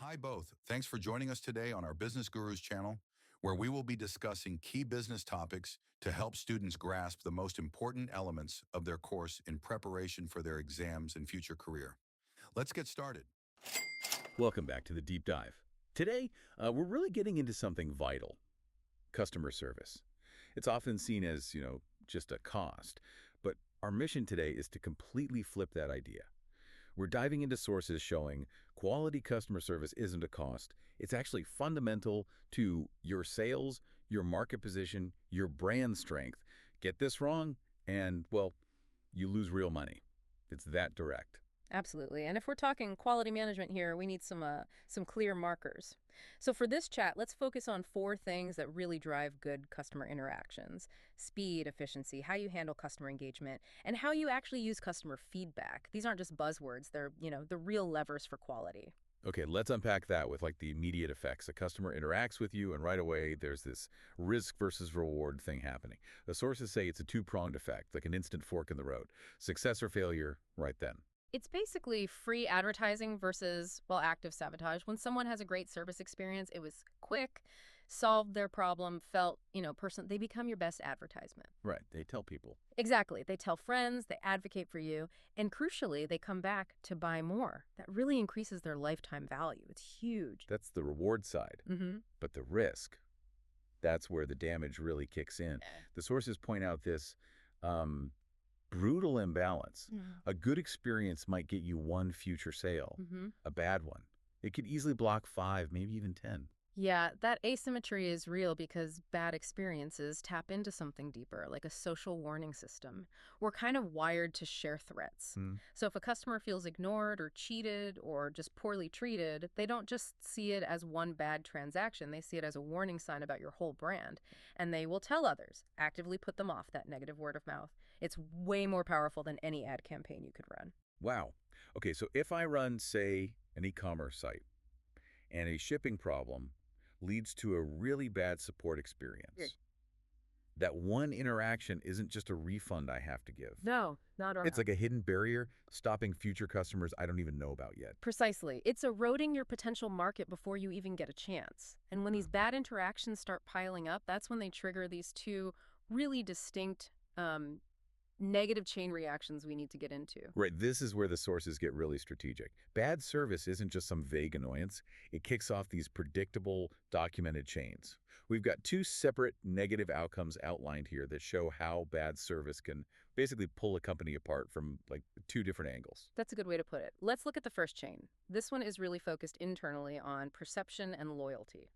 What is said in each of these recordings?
Hi, both. Thanks for joining us today on our Business Gurus channel, where we will be discussing key business topics to help students grasp the most important elements of their course in preparation for their exams and future career. Let's get started. Welcome back to the Deep Dive. Today, we're really getting into something vital, customer service. It's often seen as, just a cost, but our mission today is to completely flip that idea. We're diving into sources showing quality customer service isn't a cost. It's actually fundamental to your sales, your market position, your brand strength. Get this wrong, and, well, you lose real money. It's that direct. Absolutely. And if we're talking quality management here, we need some clear markers. So for this chat, let's focus on four things that really drive good customer interactions: speed, efficiency, how you handle customer engagement, and how you actually use customer feedback. These aren't just buzzwords, they're, the real levers for quality. Okay, let's unpack that with like the immediate effects. A customer interacts with you, and right away there's this risk versus reward thing happening. The sources say it's a two-pronged effect, like an instant fork in the road. Success or failure, right then. It's basically free advertising versus, well, active sabotage. When someone has a great service experience, it was quick, solved their problem, felt, they become your best advertisement. Right, they tell people. Exactly. They tell friends, they advocate for you, and crucially, they come back to buy more. That really increases their lifetime value. It's huge. That's the reward side. Mm-hmm. But the risk, that's where the damage really kicks in. The sources point out this um, brutal imbalance. A good experience might get you one future sale, Mm-hmm. a bad one. It could easily block 5, maybe even 10. Yeah, that asymmetry is real because bad experiences tap into something deeper, like a social warning system. We're kind of wired to share threats. Hmm. So if a customer feels ignored or cheated or just poorly treated, they don't just see it as one bad transaction. They see it as a warning sign about your whole brand. And they will tell others, actively put them off, that negative word of mouth. It's way more powerful than any ad campaign you could run. Wow. Okay, so if I run, say, an e-commerce site and a shipping problem leads to a really bad support Yeah. experience, that one interaction isn't just a refund I have to give. No, not It's like a hidden barrier stopping future customers I don't even know about yet. Precisely. It's eroding your potential market before you even get a chance. And when these bad interactions start piling up, that's when they trigger these two really distinct negative chain reactions we need to get into. Right, this is where the sources get really strategic. Bad service isn't just some vague annoyance. It kicks off these predictable, documented chains. We've got two separate negative outcomes outlined here that show how bad service can basically pull a company apart from like two different angles. That's a good way to put it. Let's look at the first chain. This one is really focused internally on perception and loyalty.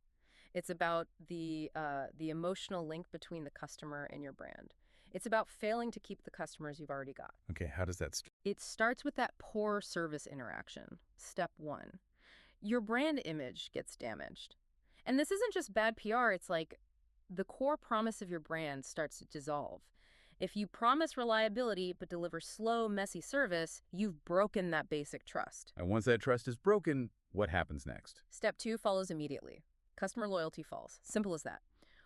It's about the emotional link between the customer and your brand. It's about failing to keep the customers you've already got. Okay, how does that It starts with that poor service interaction. Step one, your brand image gets damaged. And this isn't just bad PR, it's like the core promise of your brand starts to dissolve. If you promise reliability but deliver slow, messy service, you've broken that basic trust. And once that trust is broken, what happens next? Step two follows immediately. Customer loyalty falls. Simple as that.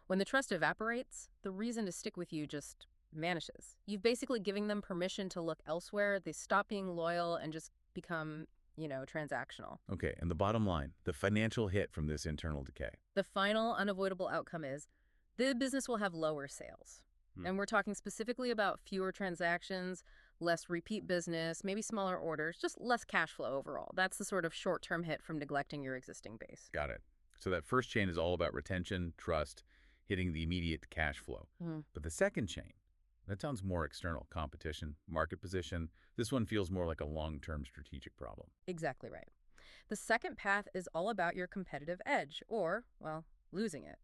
When the trust evaporates, the reason to stick with you just vanishes. You've basically given them permission to look elsewhere. They stop being loyal and just become, transactional. Okay, and the bottom line, the financial hit from this internal decay. The final unavoidable outcome is the business will have lower sales. And we're talking specifically about fewer transactions, less repeat business, maybe smaller orders, just less cash flow overall. That's the sort of short-term hit from neglecting your existing base. Got it. So that first chain is all about retention, trust, hitting the immediate cash flow. But the second chain, that sounds more external, competition, market position. This one feels more like a long-term strategic problem. Exactly right. The second path is all about your competitive edge, or, well, losing it.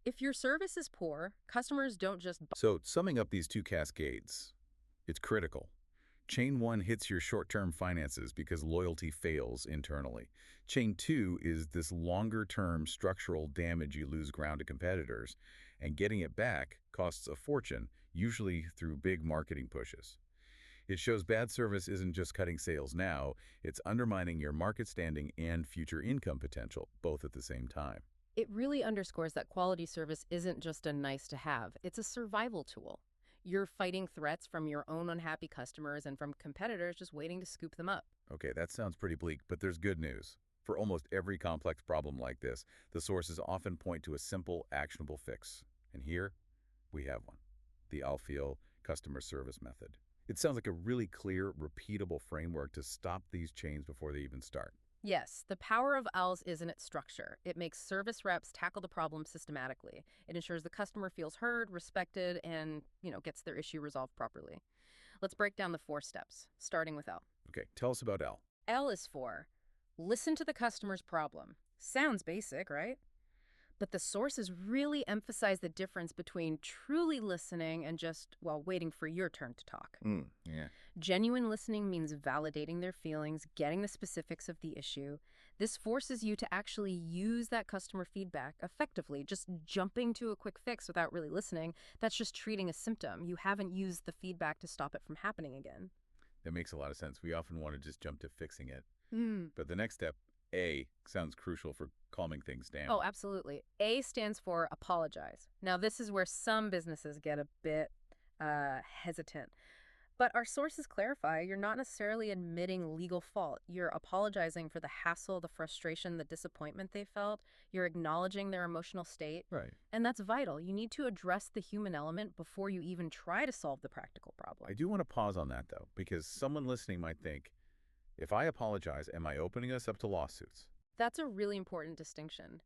If your service is poor, customers don't just So summing up these two cascades, it's critical. Chain 1 hits your short-term finances because loyalty fails internally. Chain 2 is this longer-term structural damage. You lose ground to competitors, and getting it back costs a fortune, usually through big marketing pushes. It shows bad service isn't just cutting sales now, it's undermining your market standing and future income potential, both at the same time. It really underscores that quality service isn't just a nice to have, it's a survival tool. You're fighting threats from your own unhappy customers and from competitors just waiting to scoop them up. Okay, that sounds pretty bleak, but there's good news. For almost every complex problem like this, the sources often point to a simple, actionable fix. And here, we have one, the Alfeo customer service method. It sounds like a really clear, repeatable framework to stop these chains before they even start. Yes, the power of ALS is in its structure. It makes service reps tackle the problem systematically. It ensures the customer feels heard, respected, and, gets their issue resolved properly. Let's break down the 4 steps, starting with L. Okay, tell us about L. L is for listen to the customer's problem. Sounds basic, right? But the sources really emphasize the difference between truly listening and just, well, waiting for your turn to talk. Yeah. Genuine listening means validating their feelings, getting the specifics of the issue. This forces you to actually use that customer feedback effectively. Just jumping to a quick fix without really listening, that's just treating a symptom. You haven't used the feedback to stop it from happening again. That makes a lot of sense. We often want to just jump to fixing it. Mm. But the next step, A, sounds crucial for calming things down. Oh, absolutely. A stands for apologize. Now, this is where some businesses get a bit hesitant. But our sources clarify you're not necessarily admitting legal fault. You're apologizing for the hassle, the frustration, the disappointment they felt. You're acknowledging their emotional state. Right. And that's vital. You need to address the human element before you even try to solve the practical problem. I do want to pause on that, though, because someone listening might think, if I apologize, am I opening us up to lawsuits? That's a really important distinction.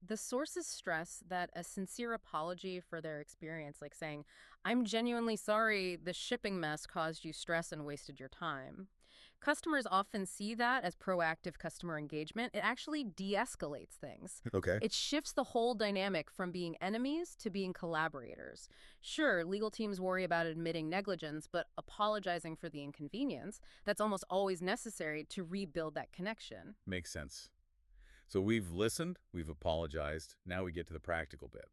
The sources stress that a sincere apology for their experience, like saying, I'm genuinely sorry the shipping mess caused you stress and wasted your time. Customers often see that as proactive customer engagement. It actually de-escalates things. Okay. It shifts the whole dynamic from being enemies to being collaborators. Sure, legal teams worry about admitting negligence, but apologizing for the inconvenience, that's almost always necessary to rebuild that connection. Makes sense. So we've listened, we've apologized, now we get to the practical bit.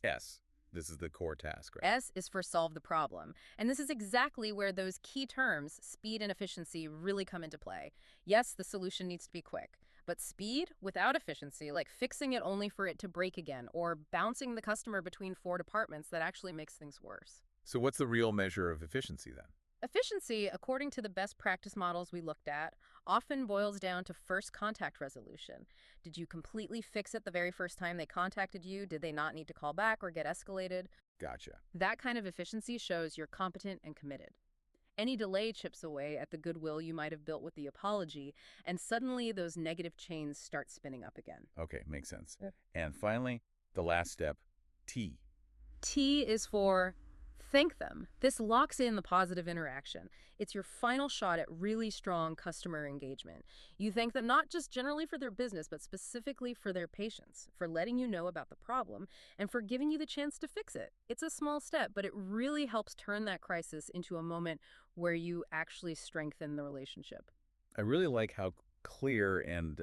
S. This is the core task, right? S is for solve the problem. And this is exactly where those key terms, speed and efficiency, really come into play. Yes, the solution needs to be quick, but speed without efficiency, like fixing it only for it to break again, or bouncing the customer between 4 departments, that actually makes things worse. So what's the real measure of efficiency then? Efficiency, according to the best practice models we looked at, often boils down to first contact resolution. Did you completely fix it the very first time they contacted you? Did they not need to call back or get escalated? Gotcha. That kind of efficiency shows you're competent and committed. Any delay chips away at the goodwill you might have built with the apology, and suddenly those negative chains start spinning up again. Okay, makes sense. Yeah. And finally, the last step, T. T is for thank them. This locks in the positive interaction. It's your final shot at really strong customer engagement. You thank them not just generally for their business, but specifically for their patience, for letting you know about the problem, and for giving you the chance to fix it. It's a small step, but it really helps turn that crisis into a moment where you actually strengthen the relationship. I really like how clear and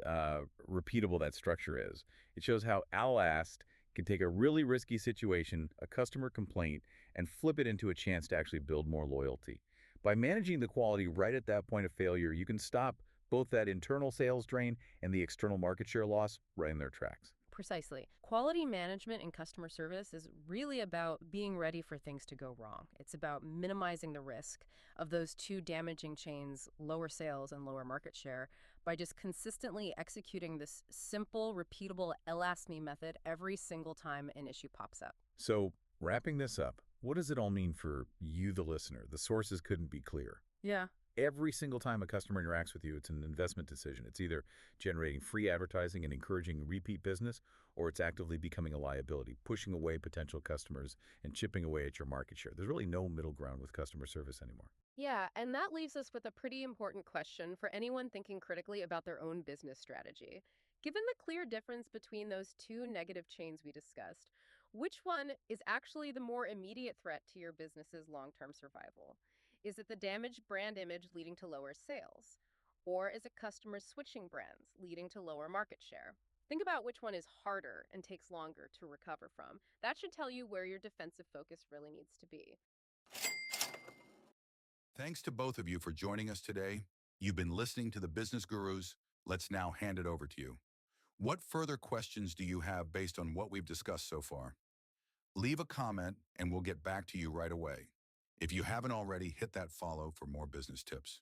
repeatable that structure is. It shows how Alast can take a really risky situation, a customer complaint, and flip it into a chance to actually build more loyalty. By managing the quality right at that point of failure, you can stop both that internal sales drain and the external market share loss right in their tracks. Precisely. Quality management in customer service is really about being ready for things to go wrong. It's about minimizing the risk of those 2 damaging chains, lower sales and lower market share, by just consistently executing this simple, repeatable Ask Me method every single time an issue pops up. So, wrapping this up, what does it all mean for you, the listener? The sources couldn't be clearer. Yeah. Every single time a customer interacts with you, it's an investment decision. It's either generating free advertising and encouraging repeat business, or it's actively becoming a liability, pushing away potential customers and chipping away at your market share. There's really no middle ground with customer service anymore. Yeah, and that leaves us with a pretty important question for anyone thinking critically about their own business strategy. Given the clear difference between those 2 negative chains we discussed, which one is actually the more immediate threat to your business's long-term survival? Is it the damaged brand image leading to lower sales? Or is it customers switching brands, leading to lower market share? Think about which one is harder and takes longer to recover from. That should tell you where your defensive focus really needs to be. Thanks to both of you for joining us today. You've been listening to the Business Gurus. Let's now hand it over to you. What further questions do you have based on what we've discussed so far? Leave a comment and we'll get back to you right away. If you haven't already, hit that follow for more business tips.